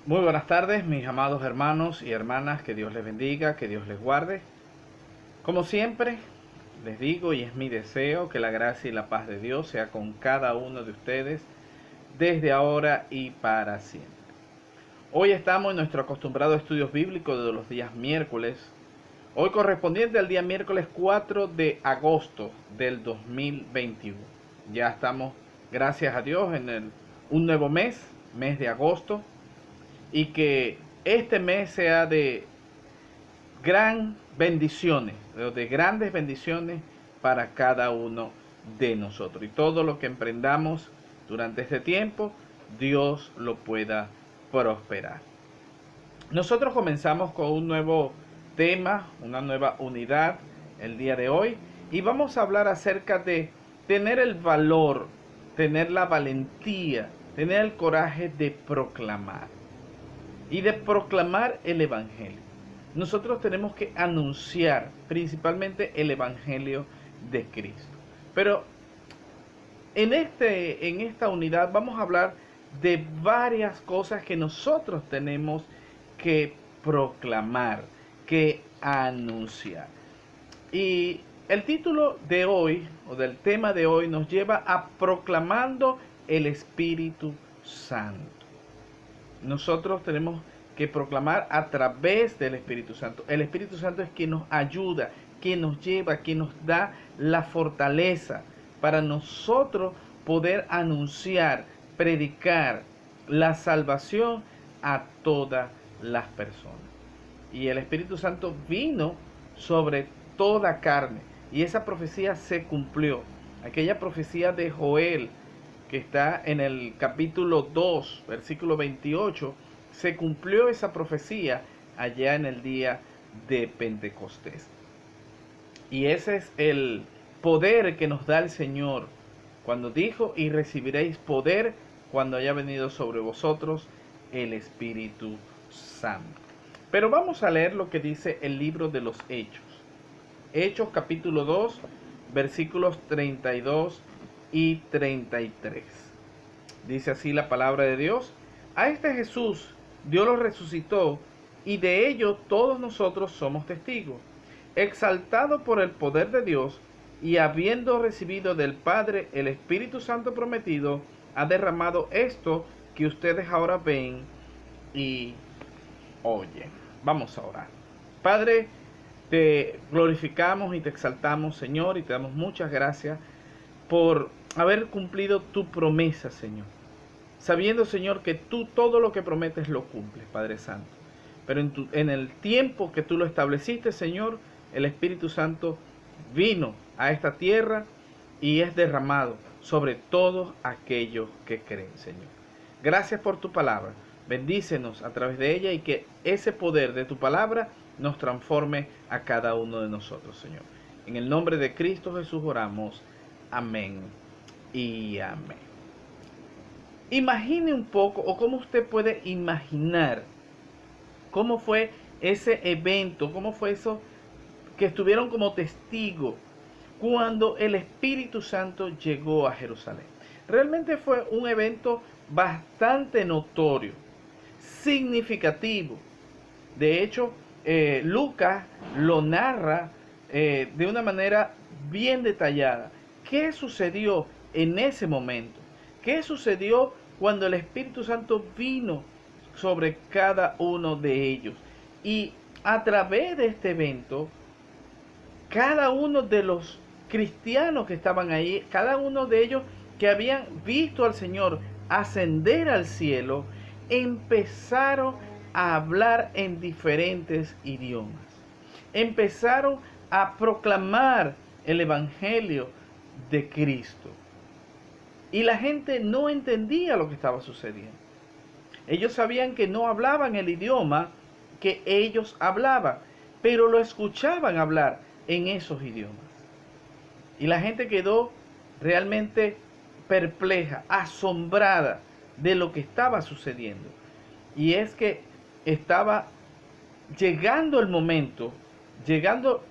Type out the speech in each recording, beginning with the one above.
Muy buenas tardes, mis amados hermanos y hermanas, que Dios les bendiga, que Dios les guarde. Como siempre, les digo y es mi deseo que la gracia y la paz de Dios sea con cada uno de ustedes desde ahora y para siempre. Hoy estamos en nuestro acostumbrado estudio bíblico de los días miércoles, hoy correspondiente al día miércoles 4 de agosto del 2021. Ya estamos, gracias a Dios, en un nuevo mes de agosto, y que este mes sea de de grandes bendiciones para cada uno de nosotros. Y todo lo que emprendamos durante este tiempo, Dios lo pueda prosperar. Nosotros comenzamos con un nuevo tema, una nueva unidad el día de hoy, y vamos a hablar acerca de tener el valor, tener la valentía, tener el coraje de proclamar y de proclamar el Evangelio. Nosotros tenemos que anunciar principalmente el Evangelio de Cristo. Pero en esta unidad vamos a hablar de varias cosas que nosotros tenemos que proclamar, que anunciar. Y el título de hoy, o del tema de hoy, nos lleva a proclamando el Espíritu Santo. Nosotros tenemos que proclamar a través del Espíritu Santo. El Espíritu Santo es quien nos ayuda, quien nos lleva, quien nos da la fortaleza para nosotros poder anunciar, predicar la salvación a todas las personas. Y el Espíritu Santo vino sobre toda carne, y esa profecía se cumplió. Aquella profecía de Joel, que está en el capítulo 2, versículo 28, se cumplió esa profecía allá en el día de Pentecostés. Y ese es el poder que nos da el Señor cuando dijo: y recibiréis poder cuando haya venido sobre vosotros el Espíritu Santo. Pero vamos a leer lo que dice el libro de los Hechos. Hechos capítulo 2, versículos 32 y 33. Dice así la palabra de Dios: a este Jesús Dios lo resucitó, y de ello todos nosotros somos testigos. Exaltado por el poder de Dios, y habiendo recibido del Padre el Espíritu Santo prometido, ha derramado esto que ustedes ahora ven y oyen. Vamos a orar. Padre, te glorificamos y te exaltamos, Señor, y te damos muchas gracias por haber cumplido tu promesa, Señor. Sabiendo, Señor, que tú todo lo que prometes lo cumples, Padre Santo. Pero en el tiempo que tú lo estableciste, Señor, el Espíritu Santo vino a esta tierra y es derramado sobre todos aquellos que creen, Señor. Gracias por tu palabra. Bendícenos a través de ella, y que ese poder de tu palabra nos transforme a cada uno de nosotros, Señor. En el nombre de Cristo Jesús oramos. Amén y amén. Imagine un poco, o cómo usted puede imaginar cómo fue ese evento, cómo fue eso que estuvieron como testigos cuando el Espíritu Santo llegó a Jerusalén. Realmente fue un evento bastante notorio, significativo. De hecho, Lucas lo narra de una manera bien detallada. ¿Qué sucedió en ese momento? ¿Qué sucedió cuando el Espíritu Santo vino sobre cada uno de ellos? Y a través de este evento, cada uno de los cristianos que estaban ahí, cada uno de ellos que habían visto al Señor ascender al cielo, empezaron a hablar en diferentes idiomas. Empezaron a proclamar el Evangelio de Cristo. Y la gente no entendía lo que estaba sucediendo. Ellos sabían que no hablaban el idioma que ellos hablaban, pero lo escuchaban hablar en esos idiomas. Y la gente quedó realmente perpleja, asombrada de lo que estaba sucediendo. Y es que estaba llegando el momento, llegando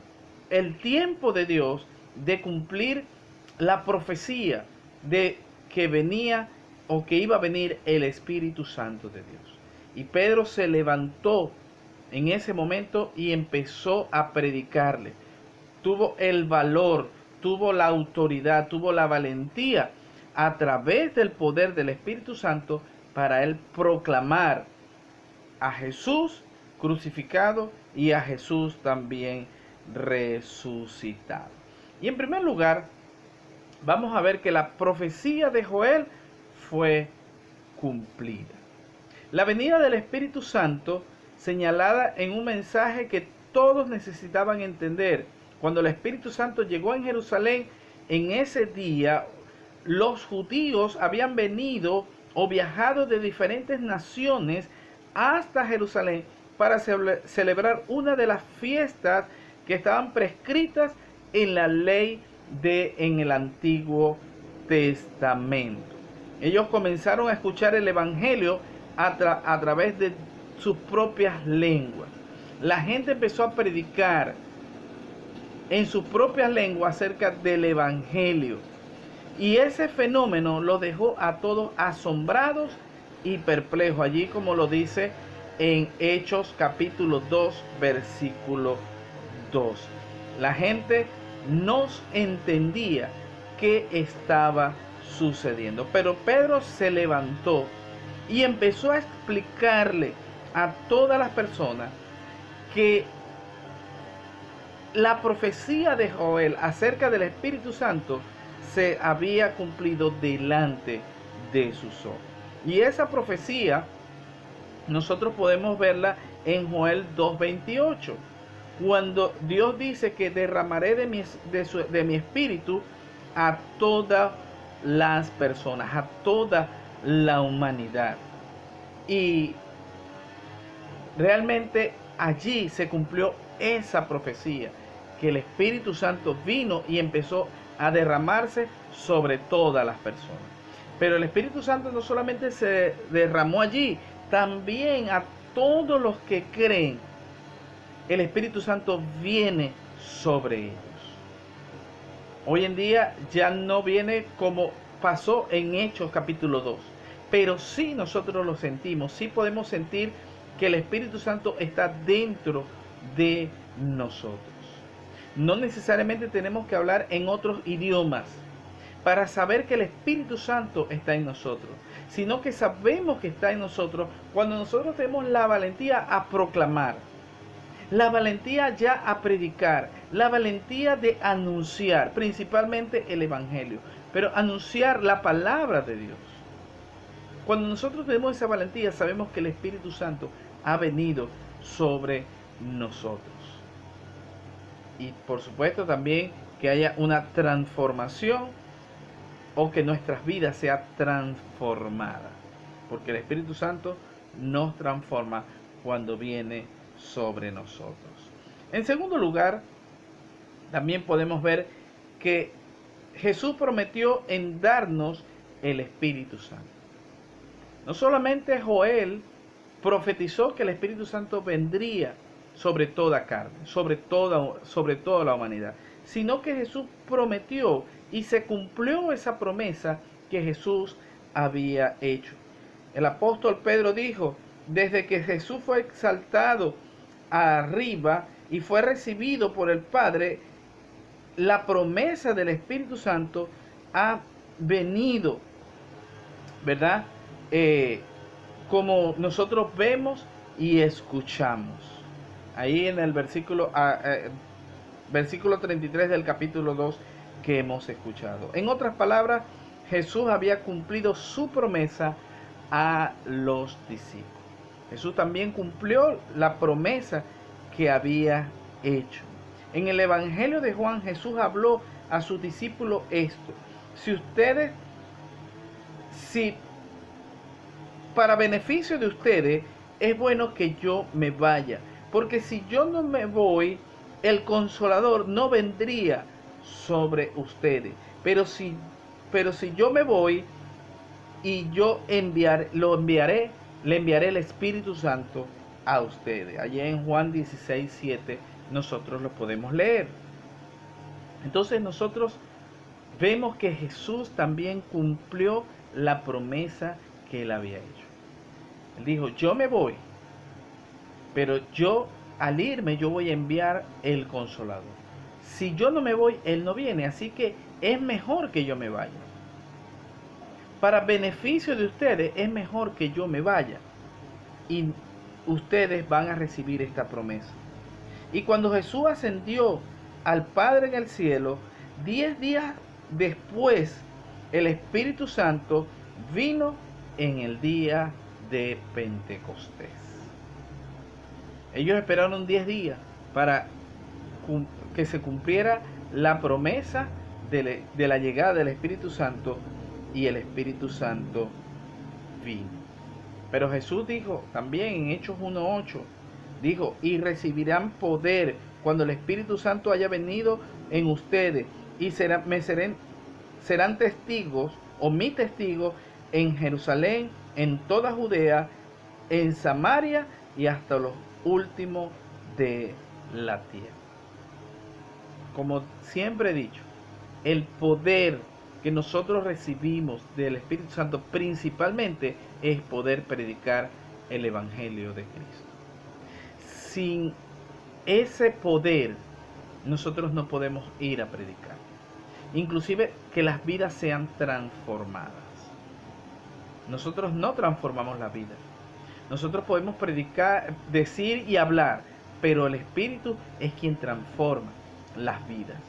el tiempo de Dios de cumplir la profecía de que venía o que iba a venir el Espíritu Santo de Dios. Y Pedro se levantó en ese momento y empezó a predicarle. Tuvo el valor, tuvo la autoridad, tuvo la valentía a través del poder del Espíritu Santo para él proclamar a Jesús crucificado y a Jesús también resucitado. Y en primer lugar, vamos a ver que la profecía de Joel fue cumplida. La venida del Espíritu Santo, señalada en un mensaje que todos necesitaban entender. Cuando el Espíritu Santo llegó en Jerusalén, en ese día, los judíos habían venido o viajado de diferentes naciones hasta Jerusalén para celebrar una de las fiestas que estaban prescritas en la ley en el Antiguo Testamento. Ellos comenzaron a escuchar el Evangelio a través de sus propias lenguas. La gente empezó a predicar en sus propias lenguas acerca del Evangelio. Y ese fenómeno los dejó a todos asombrados y perplejos. Allí, como lo dice en Hechos capítulo 2, versículo 2. La gente no entendía qué estaba sucediendo. Pero Pedro se levantó y empezó a explicarle a todas las personas que la profecía de Joel acerca del Espíritu Santo se había cumplido delante de sus ojos. Y esa profecía nosotros podemos verla en Joel 2:28, cuando Dios dice que derramaré de mi espíritu a todas las personas, a toda la humanidad. Y realmente allí se cumplió esa profecía, que el Espíritu Santo vino y empezó a derramarse sobre todas las personas. Pero el Espíritu Santo no solamente se derramó allí, también a todos los que creen, el Espíritu Santo viene sobre ellos. Hoy en día ya no viene como pasó en Hechos capítulo 2, pero sí nosotros lo sentimos, sí podemos sentir que el Espíritu Santo está dentro de nosotros. No necesariamente tenemos que hablar en otros idiomas para saber que el Espíritu Santo está en nosotros, sino que sabemos que está en nosotros cuando nosotros tenemos la valentía a proclamar, la valentía ya a predicar, la valentía de anunciar, principalmente el Evangelio, pero anunciar la palabra de Dios. Cuando nosotros tenemos esa valentía, sabemos que el Espíritu Santo ha venido sobre nosotros. Y por supuesto también que haya una transformación o que nuestras vidas sean transformadas. Porque el Espíritu Santo nos transforma cuando viene sobre nosotros. En segundo lugar, también podemos ver que Jesús prometió en darnos el Espíritu Santo. No solamente Joel profetizó que el Espíritu Santo vendría sobre toda carne, sobre toda la humanidad, sino que Jesús prometió y se cumplió esa promesa que Jesús había hecho. El apóstol Pedro dijo: desde que Jesús fue exaltado arriba y fue recibido por el Padre, la promesa del Espíritu Santo ha venido, ¿verdad? Como nosotros vemos y escuchamos. Ahí en el versículo 33 del capítulo 2 que hemos escuchado. En otras palabras, Jesús había cumplido su promesa a los discípulos. Jesús también cumplió la promesa que había hecho. En el Evangelio de Juan, Jesús habló a sus discípulos esto: si para beneficio de ustedes es bueno que yo me vaya, porque si yo no me voy, el Consolador no vendría sobre ustedes. Pero si yo me voy y yo le enviaré el Espíritu Santo a ustedes. Allí en Juan 16:7 nosotros lo podemos leer. Entonces nosotros vemos que Jesús también cumplió la promesa que él había hecho. Él dijo, yo me voy, pero yo al irme yo voy a enviar el Consolador. Si yo no me voy, Él no viene, así que es mejor que yo me vaya. Para beneficio de ustedes es mejor que yo me vaya y ustedes van a recibir esta promesa. Y cuando Jesús ascendió al Padre en el cielo, 10 días después el Espíritu Santo vino en el día de Pentecostés. Ellos esperaron 10 días para que se cumpliera la promesa de la llegada del Espíritu Santo, y el Espíritu Santo vino. Pero Jesús dijo también en Hechos 1:8, dijo, y recibirán poder cuando el Espíritu Santo haya venido en ustedes, y serán testigos, o mi testigos, en Jerusalén, en toda Judea, en Samaria y hasta los últimos de la tierra. Como siempre he dicho, el poder que nosotros recibimos del Espíritu Santo principalmente es poder predicar el Evangelio de Cristo. Sin ese poder nosotros no podemos ir a predicar, inclusive que las vidas sean transformadas. Nosotros no transformamos la vida. Nosotros podemos predicar, decir y hablar, pero el Espíritu es quien transforma las vidas.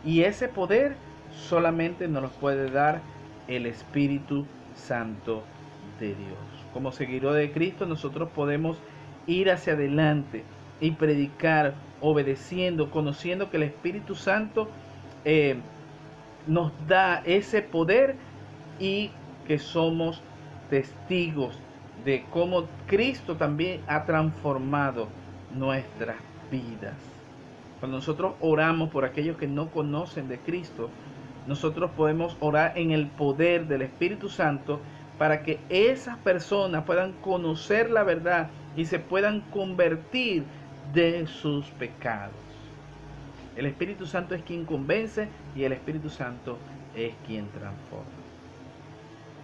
Y ese poder solamente nos lo puede dar el Espíritu Santo de Dios. Como seguidores de Cristo, nosotros podemos ir hacia adelante y predicar, obedeciendo, conociendo que el Espíritu Santo nos da ese poder, y que somos testigos de cómo Cristo también ha transformado nuestras vidas. Cuando nosotros oramos por aquellos que no conocen de Cristo, nosotros podemos orar en el poder del Espíritu Santo para que esas personas puedan conocer la verdad y se puedan convertir de sus pecados. El Espíritu Santo es quien convence y el Espíritu Santo es quien transforma.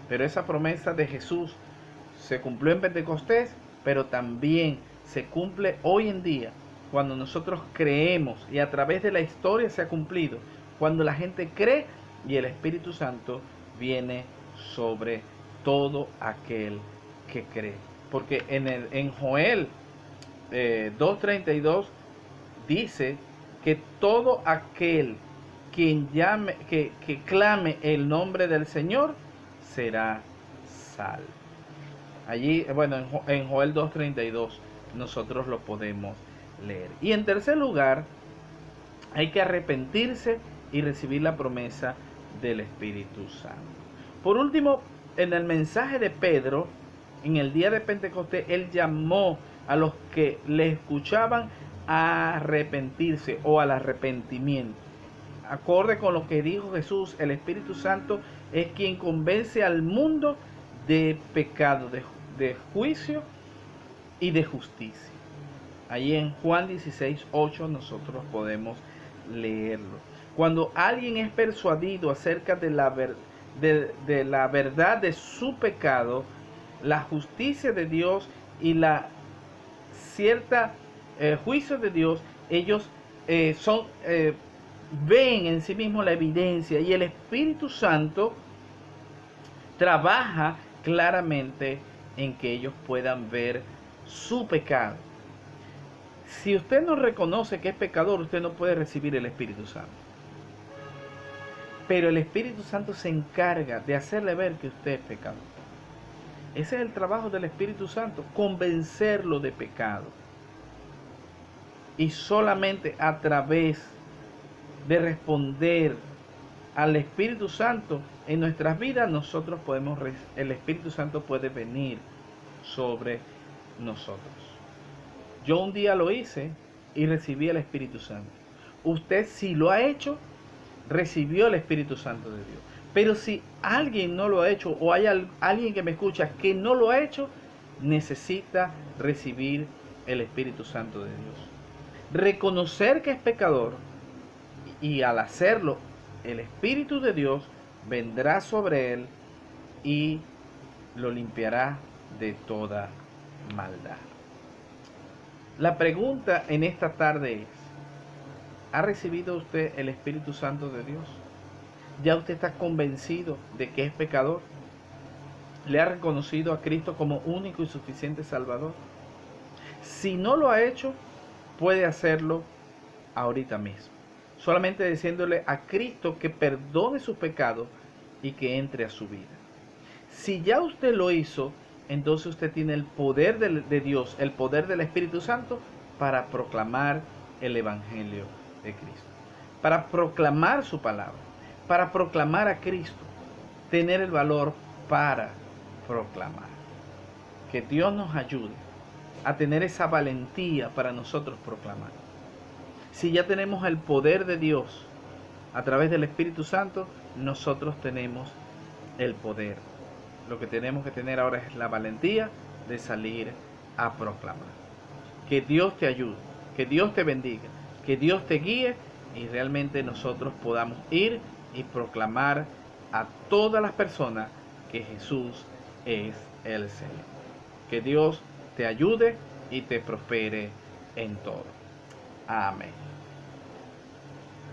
Pero esa promesa de Jesús se cumplió en Pentecostés, pero también se cumple hoy en día cuando nosotros creemos, y a través de la historia se ha cumplido, cuando la gente cree y el Espíritu Santo viene sobre todo aquel que cree. Porque en Joel 2:32 dice que todo aquel quien llame, que clame el nombre del Señor será salvo. Allí, bueno, en Joel 2:32 nosotros lo podemos leer. Y en tercer lugar, hay que arrepentirse y recibir la promesa del Espíritu Santo. Por último, en el mensaje de Pedro, en el día de Pentecostés, él llamó a los que le escuchaban a arrepentirse o al arrepentimiento. Acorde con lo que dijo Jesús, el Espíritu Santo es quien convence al mundo de pecado, de juicio y de justicia. Allí en Juan 16:8 nosotros podemos leerlo. Cuando alguien es persuadido acerca de la verdad de su pecado, la justicia de Dios y la cierta juicio de Dios, ellos ven en sí mismos la evidencia, y el Espíritu Santo trabaja claramente en que ellos puedan ver su pecado. Si usted no reconoce que es pecador, usted no puede recibir el Espíritu Santo. Pero el Espíritu Santo se encarga de hacerle ver que usted es pecador. Ese es el trabajo del Espíritu Santo, convencerlo de pecado. Y solamente a través de responder al Espíritu Santo en nuestras vidas, nosotros podemos, el Espíritu Santo puede venir sobre nosotros. Yo un día lo hice y recibí el Espíritu Santo. Usted, si lo ha hecho, recibió el Espíritu Santo de Dios. Pero si alguien no lo ha hecho, o hay alguien que me escucha que no lo ha hecho, necesita recibir el Espíritu Santo de Dios. Reconocer que es pecador, y al hacerlo, el Espíritu de Dios vendrá sobre él y lo limpiará de toda maldad. La pregunta en esta tarde es: ¿ha recibido usted el Espíritu Santo de Dios? ¿Ya usted está convencido de que es pecador? ¿Le ha reconocido a Cristo como único y suficiente Salvador? Si no lo ha hecho, puede hacerlo ahorita mismo. Solamente diciéndole a Cristo que perdone sus pecados y que entre a su vida. Si ya usted lo hizo, entonces usted tiene el poder de Dios, el poder del Espíritu Santo para proclamar el Evangelio de Cristo. Para proclamar su palabra, para proclamar a Cristo, tener el valor para proclamar. Que Dios nos ayude a tener esa valentía para nosotros proclamar. Si ya tenemos el poder de Dios a través del Espíritu Santo, nosotros tenemos el poder. Lo que tenemos que tener ahora es la valentía de salir a proclamar. Que Dios te ayude, que Dios te bendiga, que Dios te guíe y realmente nosotros podamos ir y proclamar a todas las personas que Jesús es el Señor. Que Dios te ayude y te prospere en todo. Amén.